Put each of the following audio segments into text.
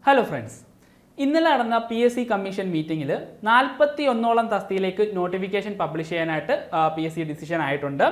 Hello friends, ഇന്നലെ നടന്ന PSC commission മീറ്റിംഗിൽ 41ഓളം തസ്തിയിലേക്ക് നോട്ടിഫിക്കേഷൻ പബ്ലിഷ് ചെയ്യാനായിട്ട് PSC ഡിസിഷൻ ആയിട്ടുണ്ട്.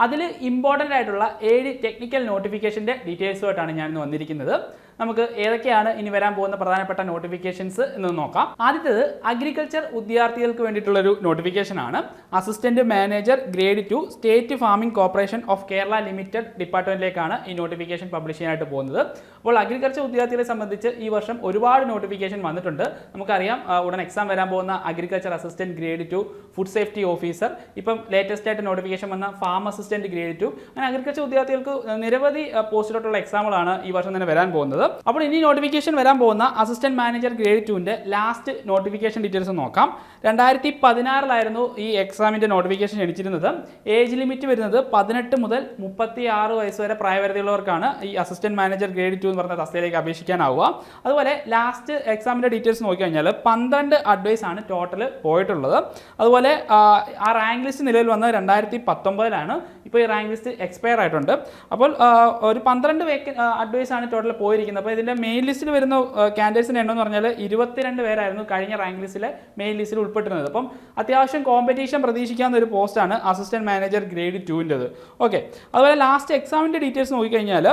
അതിൽ ഇമ്പോർട്ടൻ്റ് ആയിട്ടുള്ള 7 ടെക്നിക്കൽ നോട്ടിഫിക്കേഷൻ്റെ ഡീറ്റെയിൽസുമായിട്ടാണ് ഞാൻ ഇന്ന് വന്നിരിക്കുന്നത്. നമുക്ക് ഏതൊക്കെയാണ് ഇനി വരാൻ പോകുന്ന പ്രധാനപ്പെട്ട നോട്ടിഫിക്കേഷൻസ് എന്ന് നോക്കാം. ആദ്യത്തേത് അഗ്രികൾച്ചർ ഉദ്യോഗാർത്ഥികൾക്ക് വേണ്ടിയിട്ടുള്ളൊരു നോട്ടിഫിക്കേഷനാണ്. Assistant manager grade 2 state farming corporation of Kerala limited ഡിപ്പാർട്ട്മെന്റിലേക്കാണ് ഈ നോട്ടിഫിക്കേഷൻ പബ്ലിഷ് ചെയ്യാനായിട്ട് പോകുന്നത്. അപ്പോൾ അഗ്രികൾച്ചർ ഉദ്യോഗാർത്ഥികളെ സംബന്ധിച്ച് ഈ വർഷം ഒരുപാട് നോട്ടിഫിക്കേഷൻ വന്നിട്ടുണ്ട്. നമുക്കറിയാം, ഉടൻ എക്സാം വരാൻ പോകുന്ന agriculture assistant grade 2, food safety officer, ഇപ്പം ലേറ്റസ്റ്റ് ആയിട്ട് നോട്ടിഫിക്കേഷൻ വന്ന ഫാം അസിസ്റ്റന്റ് ഗ്രേഡ് 2, അങ്ങനെ അഗ്രികൾച്ചർ ഉദ്യോഗാർത്ഥികൾക്ക് നിരവധി പോസ്റ്റിലോട്ടുള്ള എക്സാമുകളാണ് ഈ വർഷം തന്നെ വരാൻ പോകുന്നത്. അപ്പോൾ ഇനി നോട്ടിഫിക്കേഷൻ വരാൻ പോകുന്ന അസിസ്റ്റന്റ് മാനേജർ ഗ്രേഡ് 2ന്റെ ലാസ്റ്റ് നോട്ടിഫിക്കേഷൻ ഡീറ്റെയിൽസ് നോക്കാം. 2016 ഈ എക്സാമിന്റെ നോട്ടിഫിക്കേഷൻ ക്ഷണിച്ചിരുന്നത്. ഏജ് ലിമിറ്റ് വരുന്നത് 18 മുതൽ 36 വയസ്സ് വരെ പ്രായപരിധിയുള്ളവർക്കാണ് ഈ അസിസ്റ്റന്റ് മാനേജർ ഗ്രേഡ് 2 എന്ന് പറഞ്ഞ തസ്തികയിലേക്ക് അപേക്ഷിക്കാനാവുക. അതുപോലെ ലാസ്റ്റ് എക്സാമിന്റെ ഡീറ്റെയിൽസ് നോക്കിക്കഴിഞ്ഞാൽ 12 അഡ്വൈസ് ആണ് ടോട്ടൽ പോയിട്ടുള്ളത്. അതുപോലെ ആ റാങ്ക് ലിസ്റ്റ് നിലവിൽ വന്നത് 2019 ഇപ്പോൾ ഈ റാങ്ക് ലിസ്റ്റ് എക്സ്പയർ ആയിട്ടുണ്ട്. അപ്പോൾ ഒരു 12 അഡ്വൈസ് ആണ് ടോട്ടൽ പോയിരിക്കുന്നത്. അപ്പോൾ ഇതിൻ്റെ മെയിൻ ലിസ്റ്റിൽ വരുന്ന കാൻഡിഡേറ്റ്സിൻ്റെ എണ്ണം എന്ന് പറഞ്ഞാൽ 22 പേരായിരുന്നു കഴിഞ്ഞ റാങ്ക് ലിസ്റ്റിലെ മെയിൻ ലിസ്റ്റിൽ ഉൾപ്പെട്ടിരുന്നത്. അപ്പം അത്യാവശ്യം കോമ്പറ്റീഷൻ പ്രതീക്ഷിക്കാവുന്ന ഒരു പോസ്റ്റാണ് അസിസ്റ്റന്റ് മാനേജർ ഗ്രേഡ് 2ൻ്റെത്. ഓക്കെ, അതുപോലെ ലാസ്റ്റ് എക്സാമിൻ്റെ ഡീറ്റെയിൽസ് നോക്കിക്കഴിഞ്ഞാൽ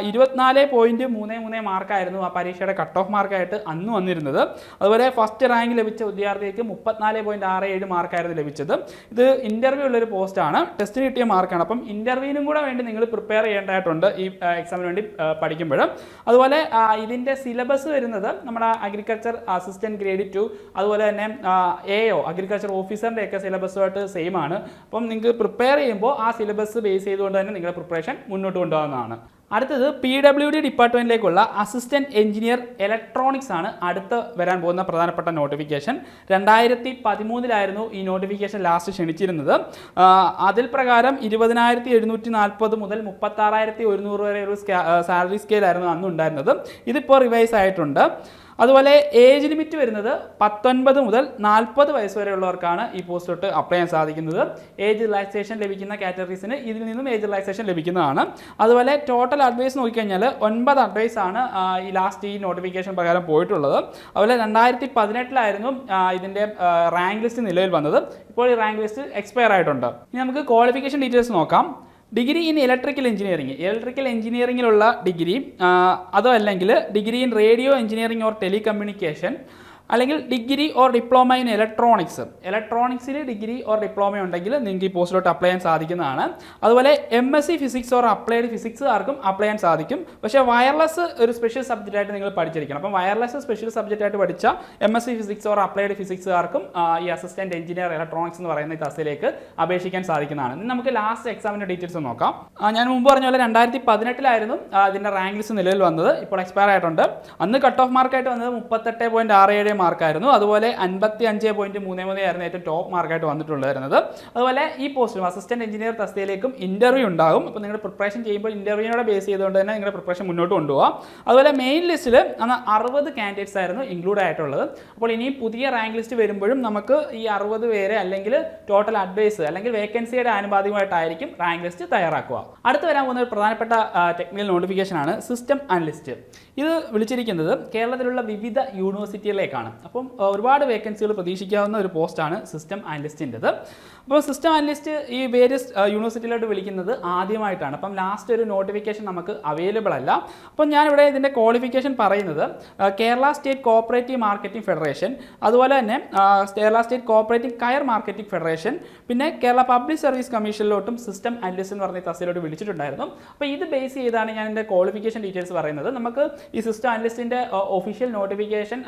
24.33 മാർക്കായിരുന്നു ആ പരീക്ഷയുടെ കട്ട് ഓഫ് മാർക്കായിട്ട് അന്ന് വന്നിരുന്നത്. അതുപോലെ ഫസ്റ്റ് റാങ്ക് ലഭിച്ച വിദ്യാർത്ഥിക്ക് 34.67 മാർക്കായിരുന്നു ലഭിച്ചത്. ഇത് ഇൻ്റർവ്യൂ ഉള്ളൊരു പോസ്റ്റാണ്, ടെസ്റ്റിന് കിട്ടിയ മാർക്കാണ്. അപ്പം ഇൻ്റർവ്യൂവിനും കൂടെ വേണ്ടി നിങ്ങൾ പ്രിപ്പയർ ചെയ്യേണ്ടതായിട്ടുണ്ട് ഈ എക്സാമിന് വേണ്ടി പഠിക്കുമ്പോൾ. അതുപോലെ ഇതിൻ്റെ സിലബസ് വരുന്നത് നമ്മുടെ അഗ്രികൾച്ചർ അസിസ്റ്റന്റ് ഗ്രേഡ് 2, അതുപോലെ തന്നെ AO അഗ്രികൾച്ചർ ഓഫീസറിൻ്റെ ഒക്കെ സിലബസുമായിട്ട് സെയിം ആണ്. അപ്പം നിങ്ങൾക്ക് പ്രിപ്പയർ ചെയ്യുമ്പോൾ ആ സിലബസ് ബേസ് ചെയ്തുകൊണ്ട് തന്നെ നിങ്ങളുടെ പ്രിപ്പറേഷൻ മുന്നോട്ട് കൊണ്ടുപോകുന്നതാണ്. അടുത്തത് PWD ഡിപ്പാർട്ട്മെൻറ്റിലേക്കുള്ള അസിസ്റ്റന്റ് എഞ്ചിനീയർ ഇലക്ട്രോണിക്സ് ആണ് അടുത്ത് വരാൻ പോകുന്ന പ്രധാനപ്പെട്ട നോട്ടിഫിക്കേഷൻ. 2013 ഈ നോട്ടിഫിക്കേഷൻ ലാസ്റ്റ് ക്ഷണിച്ചിരുന്നത്. അതിൽ പ്രകാരം 20,740 മുതൽ 36,100 വരെ ഒരു സാലറി സ്കെയിലായിരുന്നു അന്ന് ഉണ്ടായിരുന്നത്. ഇതിപ്പോൾ റിവൈസ് ആയിട്ടുണ്ട്. അതുപോലെ ഏജ് ലിമിറ്റ് വരുന്നത് 19 മുതൽ 40 വയസ്സ് വരെയുള്ളവർക്കാണ് ഈ പോസ്റ്റിലോട്ട് അപ്ലൈ ചെയ്യാൻ സാധിക്കുന്നത്. ഏജ് റിലാക്സേഷൻ ലഭിക്കുന്ന കാറ്റഗറീസിന് ഇതിൽ നിന്നും ഏജ് റിലാക്സേഷൻ ലഭിക്കുന്നതാണ്. അതുപോലെ ടോട്ടൽ അഡ്വൈസ് നോക്കിക്കഴിഞ്ഞാൽ 9 അഡ്വൈസ് ആണ് ഈ ലാസ്റ്റ് ഈ നോട്ടിഫിക്കേഷൻ പ്രകാരം പോയിട്ടുള്ളത്. അതുപോലെ 2018 ഇതിൻ്റെ റാങ്ക് ലിസ്റ്റ് നിലവിൽ വന്നത്. ഇപ്പോൾ ഈ റാങ്ക് ലിസ്റ്റ് എക്സ്പയർ ആയിട്ടുണ്ട്. ഇനി നമുക്ക് ക്വാളിഫിക്കേഷൻ ഡീറ്റെയിൽസ് നോക്കാം. ഡിഗ്രി ഇൻ ഇലക്ട്രിക്കൽ എഞ്ചിനീയറിംഗിലുള്ള ഡിഗ്രി, അതോ അല്ലെങ്കിൽ degree in radio engineering or telecommunication, അല്ലെങ്കിൽ ഡിഗ്രി ഓർ ഡിപ്ലോമ ഇൻ ഇലക്ട്രോണിക്സിൽ ഡിഗ്രി ഓർ ഡിപ്ലോമ ഉണ്ടെങ്കിൽ നിങ്ങൾക്ക് ഈ പോസ്റ്റിലോട്ട് അപ്ലൈ ചെയ്യാൻ സാധിക്കുന്നതാണ്. അതുപോലെ MSc physics or applied physics ആർക്കും അപ്ലൈ ചെയ്യാൻ സാധിക്കും. പക്ഷേ വയർലെസ് ഒരു സ്പെഷ്യൽ സബ്ജക്റ്റ് ആയിട്ട് നിങ്ങൾ പഠിച്ചിരിക്കണം. അപ്പം വയർലെസ് സ്പെഷ്യൽ സബ്ജക്റ്റ് ആയിട്ട് പഠിച്ച MSc physics or applied physics ആർക്കും ഈ അസിസ്റ്റന്റ് എഞ്ചിനീയർ ഇലക്ട്രോണിക്സ് എന്ന് പറയുന്ന ഈ തസ്തികയിലേക്ക് അപേക്ഷിക്കാൻ സാധിക്കുന്നതാണ്. ഇനി നമുക്ക് ലാസ്റ്റ് എക്സാമിൻ്റെ ഡീറ്റെയിൽസ് നോക്കാം. ഞാൻ മുമ്പ് പറഞ്ഞ പോലെ 2018 ഇതിൻ്റെ റാങ്ക് ലിസ്റ്റ് നിലവിൽ വന്നത്. ഇപ്പോൾ എക്സ്പയർ ആയിട്ടുണ്ട്. അന്ന് കട്ട് ഓഫ് മാർക്കായിട്ട് വന്നത് 38.67 മാർക്കായിരുന്നു. അതുപോലെ 55.33 ആയിരുന്നു ഏറ്റവും ടോപ്പ് മാർക്കായിട്ട് വന്നിട്ടുണ്ടായിരുന്നത്. അതുപോലെ ഈ പോസ്റ്റിലും അസിസ്റ്റന്റ് എഞ്ചിനീയർ തസ്തികയിലേക്കും ഇന്റർവ്യൂ ഉണ്ടാകും. അപ്പോൾ നിങ്ങൾ പ്രിപ്പറേഷൻ ചെയ്യുമ്പോൾ ഇന്റർവ്യൂവിനോട് ബേസ് ചെയ്തുകൊണ്ട് തന്നെ നിങ്ങളുടെ പ്രിപ്പറേഷൻ മുന്നോട്ട് കൊണ്ടുപോകാം. അതുപോലെ മെയിൻ ലിസ്റ്റിൽ അന്ന് 60 കാൻഡിഡേറ്റ്സ് ആയിരുന്നു ഇൻക്ലൂഡ് ആയിട്ടുള്ളത്. അപ്പോൾ ഇനി പുതിയ റാങ്ക് ലിസ്റ്റ് വരുമ്പോഴും നമുക്ക് ഈ 60 പേരെ അല്ലെങ്കിൽ ടോട്ടൽ അഡ്വൈസ് അല്ലെങ്കിൽ വേക്കൻസിയുടെ ആനുപാതികമായിട്ടായിരിക്കും റാങ്ക് ലിസ്റ്റ് തയ്യാറാക്കുക. അടുത്ത് വരാൻ പോകുന്ന ഒരു പ്രധാനപ്പെട്ട ടെക്നിക്കൽ നോട്ടിഫിക്കേഷനാണ് സിസ്റ്റം അനലിസ്റ്റ്. ഇത് വിളിച്ചിരിക്കുന്നത് കേരളത്തിലുള്ള വിവിധ യൂണിവേഴ്സിറ്റികളിലേക്കാണ്. അപ്പം ഒരുപാട് വേക്കൻസികൾ പ്രതീക്ഷിക്കാവുന്ന ഒരു പോസ്റ്റാണ് സിസ്റ്റം അനലിസ്റ്റിൻ്റെത്. അപ്പോൾ സിസ്റ്റം അനലിസ്റ്റ് ഈ വേരിയസ് യൂണിവേഴ്സിറ്റിയിലോട്ട് വിളിക്കുന്നത് ആദ്യമായിട്ടാണ്. അപ്പം ലാസ്റ്റ് ഒരു നോട്ടിഫിക്കേഷൻ നമുക്ക് അവൈലബിൾ അല്ല. അപ്പം ഞാനിവിടെ ഇതിൻ്റെ ക്വാളിഫിക്കേഷൻ പറയുന്നത് Kerala state cooperative marketing federation, അതുപോലെ തന്നെ Kerala state cooperative coir marketing federation, പിന്നെ കേരള പബ്ലിക് സർവീസ് കമ്മീഷനിലോട്ടും സിസ്റ്റം അനലിസ്റ്റ് എന്ന് പറഞ്ഞ തസ്തികയിലോട്ട് വിളിച്ചിട്ടുണ്ടായിരുന്നു. അപ്പോൾ ഇത് ബേസ് ചെയ്താണ് ഞാൻ എൻ്റെ ക്വാളിഫിക്കേഷൻ ഡീറ്റെയിൽസ് പറയുന്നത്. നമുക്ക് ഈ സിസ്റ്റം അനലിസ്റ്റിൻ്റെ ഒഫീഷ്യൽ നോട്ടിഫിക്കേഷൻ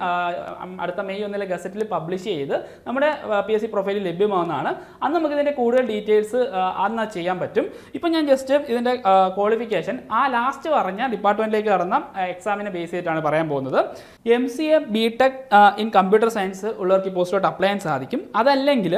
അടുത്ത മെയ് 1 ഗസറ്റിൽ പബ്ലിഷ് ചെയ്ത് നമ്മുടെ PSC പ്രൊഫൈലിൽ ലഭ്യമാവുന്നതാണ്. അന്ന് നമുക്ക് ഇതിൻ്റെ കൂടുതൽ ഡീറ്റെയിൽസ് അന്ന് ചെയ്യാൻ പറ്റും. ഇപ്പം ഞാൻ ജസ്റ്റ് ഇതിൻ്റെ ക്വാളിഫിക്കേഷൻ ആ ലാസ്റ്റ് പറഞ്ഞ ഡിപ്പാർട്ട്മെൻറ്റിലേക്ക് കടന്ന എക്സാമിനെ ബേസ് ചെയ്തിട്ടാണ് പറയാൻ പോകുന്നത്. MCA BTech in computer science ഉള്ളവർക്ക് ഈ പോസ്റ്റിലോട്ട് അപ്ലൈ ചെയ്യാൻ സാധിക്കും. അതല്ലെങ്കിൽ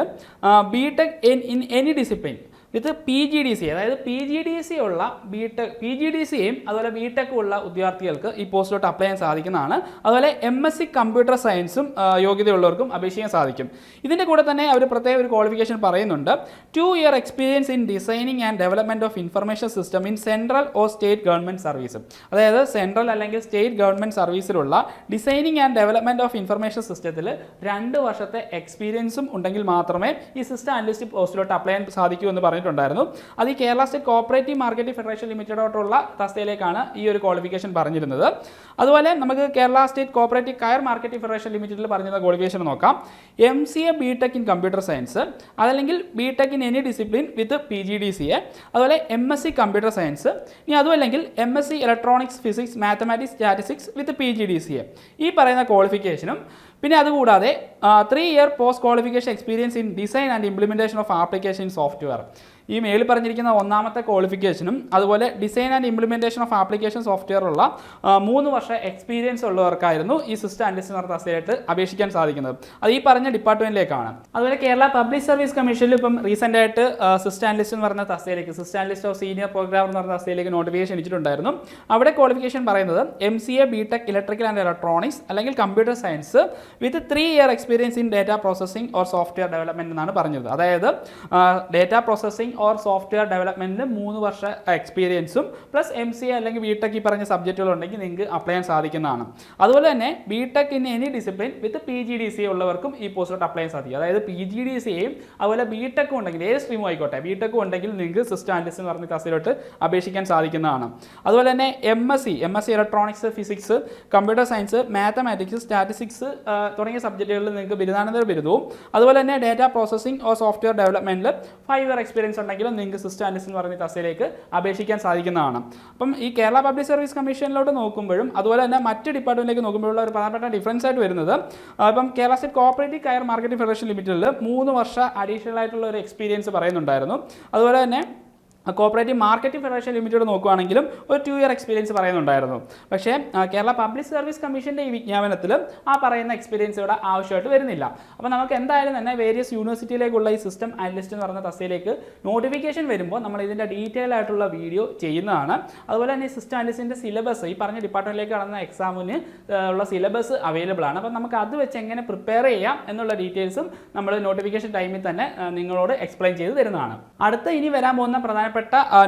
BTech in any discipline with PGDCA, അതായത് PGDC ഉള്ള ബിടെക് PGDCയും അതുപോലെ ബിടെക്കും ഉള്ള ഉദ്യോഗാർത്ഥികൾക്ക് ഈ പോസ്റ്റിലോട്ട് അപ്ലൈ ചെയ്യാൻ സാധിക്കുന്നതാണ്. അതുപോലെ MSc കമ്പ്യൂട്ടർ സയൻസും യോഗ്യതയുള്ളവർക്കും അപേക്ഷിക്കാൻ സാധിക്കും. ഇതിൻ്റെ കൂടെ തന്നെ അവർ പ്രത്യേക ഒരു ക്വാളിഫിക്കേഷൻ പറയുന്നുണ്ട്. 2 year experience in designing and development of information system in central or state government service. അതായത് സെൻട്രൽ അല്ലെങ്കിൽ സ്റ്റേറ്റ് ഗവൺമെൻറ് സർവീസിലുള്ള designing and development of information സിസ്റ്റത്തിൽ 2 വർഷത്തെ എക്സ്പീരിയൻസും ഉണ്ടെങ്കിൽ മാത്രമേ ഈ സിസ്റ്റം അനലിസ്റ്റ് പോസ്റ്റിലോട്ട് അപ്ലൈ ചെയ്യാൻ സാധിക്കൂ എന്ന് പറഞ്ഞിട്ടുണ്ടായിരുന്നു. അത് ഈ Kerala state cooperative marketing federation ലിമിറ്റഡോട്ടുള്ള തസ്തികയിലേക്കാണ് ഈ ഒരു ക്വാളിഫിക്കേഷൻ പറഞ്ഞിരുന്നത്. അതുപോലെ നമുക്ക് Kerala state cooperative coir marketing federation ലിമിറ്റഡിൽ പറഞ്ഞിരുന്ന ക്വാളിഫിക്കേഷൻ നോക്കാം. MCA BTech in computer science, അതല്ലെങ്കിൽ BTech in any discipline with PGDCA, അതുപോലെ MSc കമ്പ്യൂട്ടർ സയൻസ്, ഇനി അതുമല്ലെങ്കിൽ MSc electronics physics mathematics statistics with PGDCA. ഈ പറയുന്ന ക്വാളിഫിക്കേഷനും പിന്നെ അതുകൂടാതെ 3 year post qualification experience in design and implementation of application software. ഈ മേളിൽ പറഞ്ഞിരിക്കുന്ന ഒന്നാമത്തെ ക്വാളിഫിക്കേഷനും അതുപോലെ design and implementation of application software ഉള്ള 3 വർഷം എക്സ്പീരിയൻസ് ഉള്ളവർക്കായിരുന്നു ഈ സിസ്റ്റം അനലിസ്റ്റ് എന്ന തസ്തികയായിട്ട് അപേക്ഷിക്കാൻ സാധിക്കുന്നത്. അത് ഈ പറഞ്ഞ ഡിപ്പാർട്ട്മെന്റിലേക്കാണ്. അതുപോലെ കേരള പബ്ലിക് സർവീസ് കമ്മീഷനിൽ ഇപ്പം റീസെൻ്റ് ആയിട്ട് സിസ്റ്റം അനലിസ്റ്റ് എന്ന് പറഞ്ഞ തസ്തികയിലേക്ക്, system analyst of senior programmer എന്ന് പറഞ്ഞ തസ്തികയിലേക്ക് നോട്ടിഫിക്കേഷൻ ഇട്ടിട്ടുണ്ടായിരുന്നു. അവിടെ ക്വാളിഫിക്കേഷൻ പറയുന്നത് MCA BTech electrical and electronics അല്ലെങ്കിൽ computer science with 3 year experience in data processing or software development എന്നാണ് പറഞ്ഞത്. അതായത് ഡേറ്റ പ്രോസസ്സിംഗ് ഓർ സോഫ്റ്റ്വെയർ ഡെവലപ്മെന്റിന് 3 വർഷ എക്സ്പീരിയൻസും പ്ലസ് MCA അല്ലെങ്കിൽ BTech ഈ പറഞ്ഞ സബ്ജക്റ്റുകൾ ഉണ്ടെങ്കിൽ നിങ്ങൾക്ക് അപ്ലൈ ചെയ്യാൻ സാധിക്കുന്നതാണ്. അതുപോലെ തന്നെ BTech in any discipline with PGDCA ഉള്ളവർക്കും ഈ പോസ്റ്റിലോട്ട് അപ്ലൈ ചെയ്യാൻ സാധിക്കും. അതായത് PGDCAയും അതുപോലെ BTech ഉണ്ടെങ്കിൽ ഏത് സ്ട്രീമും ആയിക്കോട്ടെ BTech ഉണ്ടെങ്കിൽ നിങ്ങൾക്ക് സിസ്റ്റം അനലിസ്റ്റ് എന്ന് പറഞ്ഞ തസ്തികയിലോട്ട് അപേക്ഷിക്കാൻ സാധിക്കുന്നതാണ്. അതുപോലെ തന്നെ MSc electronics physics computer science mathematics statistics തുടങ്ങിയ സബ്ജക്റ്റുകളിൽ നിങ്ങൾക്ക് ബിരുദാനന്തര ബിരുദവും അതുപോലെ തന്നെ ഡേറ്റ പ്രോസസ്സിംഗ് ഓർ സോഫ്റ്റ്വെയർ ഡെവലപ്മെന്റിൽ 5 year എക്സ്പീരിയൻസ് ഉണ്ടെങ്കിലും നിങ്ങൾക്ക് സിസ്റ്റം അനലിസ്റ്റ് എന്ന് പറഞ്ഞ തസ്തികയിലേക്ക് അപേക്ഷിക്കാൻ സാധിക്കുന്നതാണ്. അപ്പം ഈ കേരള പബ്ലിക് സർവീസ് കമ്മീഷനിലോട്ട് നോക്കുമ്പോഴും അതുപോലെ തന്നെ മറ്റ് ഡിപ്പാർട്ട്മെന്റിലേക്ക് നോക്കുമ്പോഴുള്ള ഒരു പ്രധാനപ്പെട്ട ഡിഫറൻസ് ആയിട്ട് വരുന്നത്, ഇപ്പം Kerala state cooperative coir marketing federation ലിമിറ്റഡിൽ 3 വർഷം അഡീഷണൽ ആയിട്ടുള്ള ഒരു എക്സ്പീരിയൻസ് പറയുന്നുണ്ടായിരുന്നു. അതുപോലെ തന്നെ കോപ്പറേറ്റീവ് മാർക്കറ്റിംഗ് ഫെഡറേഷൻ ലിമിറ്റഡ് നോക്കുകയാണെങ്കിലും ഒരു 2 year എക്സ്പീരിയൻസ് പറയുന്നുണ്ടായിരുന്നു. പക്ഷേ കേരള പബ്ലിക് സർവീസ് കമ്മീഷൻ്റെ ഈ വിജ്ഞാപനത്തിൽ ആ പറയുന്ന എക്സ്പീരിയൻസ് ഇവിടെ ആവശ്യമായിട്ട് വരുന്നില്ല. അപ്പോൾ നമുക്ക് എന്തായാലും തന്നെ വേരിയസ് യൂണിവേഴ്സിറ്റിയിലേക്കുള്ള ഈ സിസ്റ്റം അനലിസ്റ്റ് എന്ന് പറഞ്ഞ തസ്തികയിലേക്ക് നോട്ടിഫിക്കേഷൻ വരുമ്പോൾ നമ്മൾ ഇതിൻ്റെ ഡീറ്റെയിൽ ആയിട്ടുള്ള വീഡിയോ ചെയ്യുന്നതാണ്. അതുപോലെ തന്നെ ഈ സിസ്റ്റം അനലിസ്റ്റിൻ്റെ സിലബസ് ഈ പറഞ്ഞ ഡിപ്പാർട്ട്മെൻറ്റിലേക്ക് നടന്ന എക്സാമിന് ഉള്ള സിലബസ് അവൈലബിൾ ആണ്. അപ്പോൾ നമുക്ക് അത് വെച്ച് എങ്ങനെ പ്രിപ്പയർ ചെയ്യാം എന്നുള്ള ഡീറ്റെയിൽസും നമ്മൾ നോട്ടിഫിക്കേഷൻ ടൈമിൽ തന്നെ നിങ്ങളോട് എക്സ്പ്ലെയിൻ ചെയ്ത് തരുന്നതാണ്. അടുത്ത ഇനി വരാൻ പോകുന്ന പ്രധാനപ്പെട്ട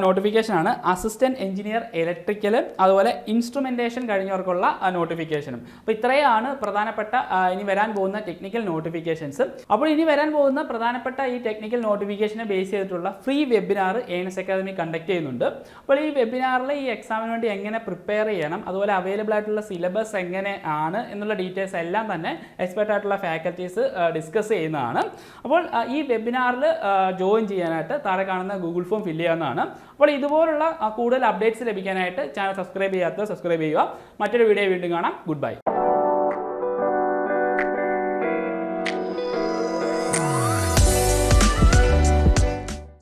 നോട്ടിഫിക്കേഷൻ ആണ് അസിസ്റ്റന്റ് എഞ്ചിനീയർ ഇലക്ട്രിക്കൽ അതുപോലെ ഇൻസ്ട്രുമെന്റേഷൻ കഴിഞ്ഞവർക്കുള്ള നോട്ടിഫിക്കേഷനും. അപ്പോൾ ഇത്രയാണ് പ്രധാനപ്പെട്ട ഇനി വരാൻ പോകുന്ന ടെക്നിക്കൽ നോട്ടിഫിക്കേഷൻസ്. അപ്പോൾ ഇനി വരാൻ പോകുന്ന പ്രധാനപ്പെട്ട ഈ ടെക്നിക്കൽ നോട്ടിഫിക്കേഷനെ ബേസ് ചെയ്തിട്ടുള്ള free webinar ANS academy conduct ചെയ്യുന്നുണ്ട്. അപ്പോൾ ഈ വെബിനാറിൽ ഈ എക്സാമിന് വേണ്ടി എങ്ങനെ പ്രിപ്പയർ ചെയ്യണം, അതുപോലെ അവൈലബിൾ ആയിട്ടുള്ള സിലബസ് എങ്ങനെ ആണ് എന്നുള്ള ഡീറ്റെയിൽസ് എല്ലാം തന്നെ എക്സ്പെർട്ട് ആയിട്ടുള്ള ഫാക്കൽറ്റീസ് ഡിസ്കസ് ചെയ്യുന്നതാണ്. അപ്പോൾ ഈ വെബിനാറിൽ ജോയിൻ ചെയ്യാനായിട്ട് താഴെ കാണുന്ന ഗൂഗിൾ ഫോം ഫില്ല് ചെയ്യാവുന്നതാണ്. അപ്പോൾ ഇതുപോലുള്ള കൂടുതൽ അപ്ഡേറ്റ്സ് ലഭിക്കാനായിട്ട് ചാനൽ സബ്സ്ക്രൈബ് ചെയ്യാത്തവർ സബ്സ്ക്രൈബ് ചെയ്യുക. മറ്റൊരു വീഡിയോ വീണ്ടും കാണാം. Good bye.